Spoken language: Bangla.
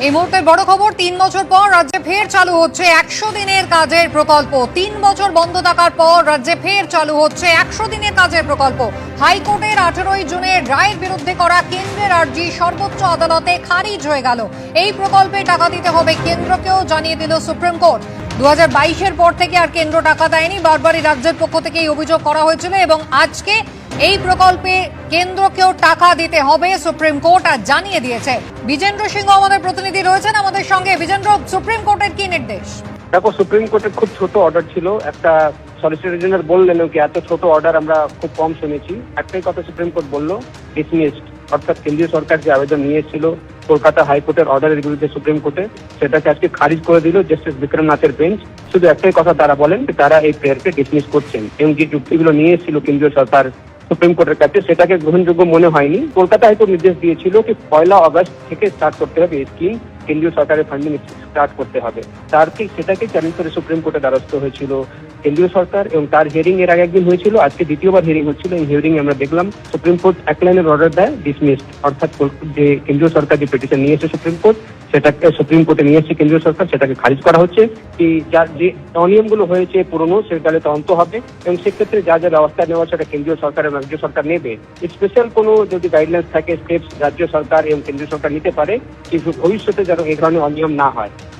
এই মুহূর্তে বড় খবর, ৩ বছর পর রাজ্যে ফের চালু হচ্ছে ১০০ দিনের কাজের প্রকল্প। ৩ বছর বন্ধ থাকার পর রাজ্যে ফের চালু হচ্ছে ১০০ দিনের কাজের প্রকল্প। হাইকোর্টের 18ই জুনের রায়ের বিরুদ্ধে করা কেন্দ্রের আর্জি সর্বোচ্চ আদালতে খারিজ হয়ে গেল। এই প্রকল্পে টাকা দিতে হবে কেন্দ্রকেও জানিয়ে দিল সুপ্রিম কোর্ট। 2022-এর পর থেকে আর কেন্দ্র টাকা দেয়নি, বারবারই রাজ্যের পক্ষ থেকে এই অভিযোগ করা হয়েছিল এবং আজকে এই প্রকল্পে কেন্দ্রকেও টাকা দিতে হবে সুপ্রিম কোর্ট আর জানিয়ে দিয়েছে। বিজেন্দ্র সিংহ আমাদের প্রতিনিধি রয়েছেন আমাদের সঙ্গে। বিজেন্দ্র, সুপ্রিম কোর্টের কি নির্দেশ? দেখো, সুপ্রিম কোর্টের খুব ছোট অর্ডার ছিল। একটা সলিসিটর জেনারেল বললেন কি এত ছোট অর্ডার আমরা খুব কম শুনেছি। একটাই কথা সুপ্রিম কোর্ট বললো, ডিসমিসড, অর্থাৎ কেন্দ্রীয় সরকার যে আবেদন নিয়ে এসেছিল কলকাতা হাইকোর্টের অর্ডারের বিরুদ্ধে সুপ্রিম কোর্টে, সেটাকে আজকে খারিজ করে দিল জাস্টিস বিক্রম নাথের বেঞ্চ। শুধু একটাই কথা তারা বলেন যে তারা এই প্রেয়ারকে ডিসমিস করছেন এবং যে যুক্তিগুলো নিয়ে এসেছিল কেন্দ্রীয় সরকার সুপ্রিম কোর্টের কাছে সেটাকে গ্রহণযোগ্য মনে হয়নি। কলকাতা হাইকোর্ট নির্দেশ দিয়েছিল কি 1 আগস্ট থেকে স্টার্ট করতে হবে এই স্কিম, কেন্দ্রীয় সরকারের ফান্ডিং স্টার্ট করতে হবে। তার ঠিক সেটাকে চ্যালেঞ্জ করে সুপ্রিম কোর্টে দ্বারস্থ হয়েছিল কেন্দ্রীয় সরকার এবং তার হিয়ারিং এর আগে একদিন হয়েছিল, আজকে দ্বিতীয়বার হিয়ারিং হচ্ছিল। এই হিয়ারিং আমরা দেখলাম সুপ্রিম কোর্ট এক লাইনের অর্ডার দেয় ডিসমিসড, অর্থাৎ যে কেন্দ্রীয় সরকার যে পিটিশন নিয়ে এসেছে সুপ্রিম কোর্ট, সেটাকে সুপ্রিম কোর্টে নিয়ে এসেছে কেন্দ্রীয় সরকার, সেটাকে খারিজ করা হচ্ছে। কি যার যে অনিয়মগুলো হয়েছে পুরনো সেটাকে তদন্ত হবে এবং সেক্ষেত্রে যা যা ব্যবস্থা নেওয়া সেটা কেন্দ্রীয় সরকার এবং রাজ্য সরকার নেবে। স্পেশাল কোনো যদি গাইডলাইন্স থাকে, স্টেপস রাজ্য সরকার এবং কেন্দ্রীয় সরকার নিতে পারে, কিন্তু ভবিষ্যতে যেন এই ধরনের অনিয়ম না হয়।